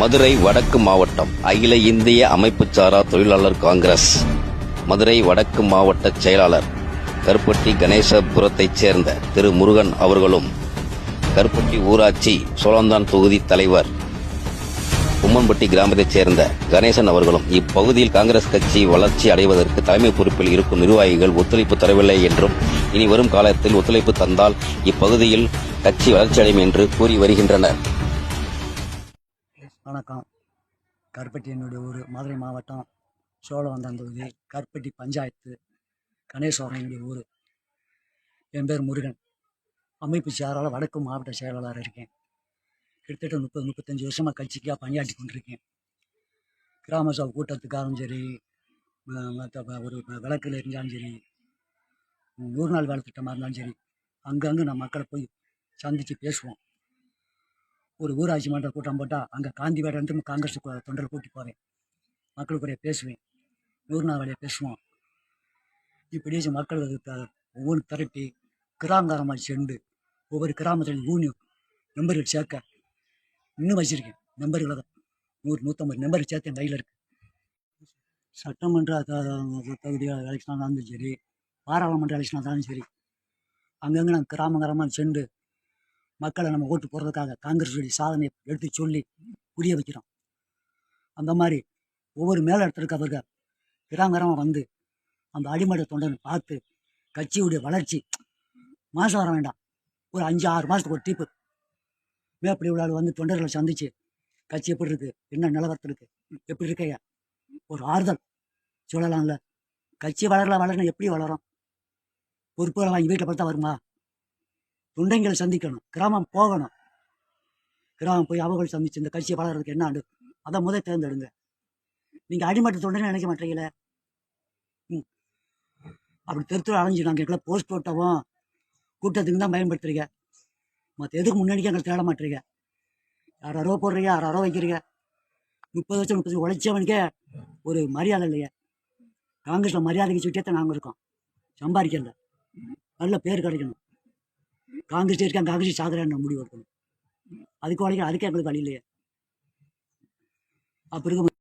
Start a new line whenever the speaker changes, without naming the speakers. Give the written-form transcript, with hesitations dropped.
மதுரை வடக்கு மாவட்டம் அகில இந்திய அமைப்புச்சாரா தொழிலாளர் காங்கிரஸ் மதுரை வடக்கு மாவட்ட செயலாளர் கருப்பட்டி கணேசபுரத்தைச் சேர்ந்த திரு முருகன் அவர்களும், கருப்பட்டி ஊராட்சி சோழந்தான் தொகுதி தலைவர் கும்மன்பட்டி கிராமத்தைச் சேர்ந்த கணேசன் அவர்களும் இப்பகுதியில் காங்கிரஸ் கட்சி வளர்ச்சி அடைவதற்கு தலைமை பொறுப்பில் இருக்கும் நிர்வாகிகள் ஒத்துழைப்பு தரவில்லை என்றும், இனி வரும் காலத்தில் ஒத்துழைப்பு தந்தால் இப்பகுதியில் கட்சி வளர்ச்சி அடையும் என்று கூறி வருகின்றனர்.
வணக்கம். கருப்பட்டி என்னுடைய ஊர், மதுரை மாவட்டம் சோழவந்தான் தொகுதி, கருப்பட்டி பஞ்சாயத்து, கணேஸ்வரம் என்னுடைய ஊர். என் பேர் முருகன். அமைப்பு செயலாளர், வடக்கு மாவட்ட செயலாளர் இருக்கேன். கிட்டத்தட்ட 30-35 வருஷமாக கட்சிக்காக பணியாற்றி கொண்டிருக்கேன். கிராம சபை கூட்டத்துக்காகவும் சரி, மற்ற ஒரு விளக்கில் இருந்தாலும் சரி, 100 நாள் வேலை திட்டமாக இருந்தாலும் சரி, அங்கங்கே நான் மக்களை போய் சந்தித்து பேசுவோம். ஒரு ஊராட்சி மன்ற கூட்டம் போட்டால் அங்கே காந்தி வேடம் காங்கிரஸ் தொண்டரை கூட்டி போவேன். மக்களுக்குரிய பேசுவேன், 100 நாள் வேலையை பேசுவோம். இப்படி மக்கள் ஒவ்வொரு திரட்டி கிராமகாரமாக சென்று ஒவ்வொரு கிராமத்தில் யூனியன் மெம்பர்கள் சேர்க்க இன்னும் வச்சிருக்கேன். மெம்பர்களை தான் 100-150 மெம்பர் சேர்த்து என் கையில் இருக்கு. சட்டமன்ற தொகுதி எலெக்ஷனாக இருந்தாலும் சரி, பாராளுமன்ற எலெக்ஷனாக இருந்தாலும் சரி, அங்கங்கே நாங்கள் கிராமகாரமாக சென்று மக்களை நம்ம ஓட்டு போடுறதுக்காக காங்கிரஸுடைய சாதனையை எடுத்து சொல்லி புரிய வைக்கிறோம். அந்த மாதிரி ஒவ்வொரு மேல இடத்துக்கு அவர்கள் கிராமகாரமாக வந்து அந்த அடிமட்ட தொண்டனை பார்த்து கட்சியுடைய வளர்ச்சி மாதம் வர வேண்டாம், ஒரு 5-6 மாதத்துக்கு ஒரு டீப்பு மேப்படி விழாவில் வந்து தொண்டர்களை சந்திச்சு கட்சி எப்படி இருக்குது, என்ன நிலவரத்தில் இருக்குது, எப்படி இருக்கையா ஒரு ஆறுதல் சொல்லலாம்ல. கட்சி வளரணும், எப்படி வளரும்? பொறுப்புகளை வாங்கி வீட்டில் பார்த்தா வருமா? தொண்டைங்களை சந்திக்கணும், கிராமம் போகணும். கிராமம் போய் அவர்கள் சந்திச்சு இந்த கட்சியை வளர்றதுக்கு என்ன ஆண்டு அதை முதல் தேர்ந்தெடுங்க. நீங்கள் அடிமட்ட தொண்டனை நினைக்க மாட்டீங்களே. அப்படி தெருத்துல அலைஞ்சு நாங்கள் எங்களை போஸ்ட் போட்டவும் கூட்டத்துக்கு தான் பயன்படுத்துறீங்க. மற்ற எதுக்கு முன்னாடிக்கு எங்களை தேட மாட்டீங்க. யாரோ போடுறீங்க, யாரோ வைக்கிறீங்க. 30 வருஷம் 30 உழைச்சவனுக்கே ஒரு மரியாதை இல்லையா? காங்கிரஸில் மரியாதைக்கு சுட்டியத்தை நாங்கள் இருக்கோம். சம்பாதிக்கல, நல்ல பேர் கிடைக்கணும். காங்கிரஸ் இருக்காங்க, காங்கிரஸ் சாதனை முடிவு எடுக்கணும். அதுக்கு எங்களுக்கு வழி இல்லையா? அப்படி இருக்கும்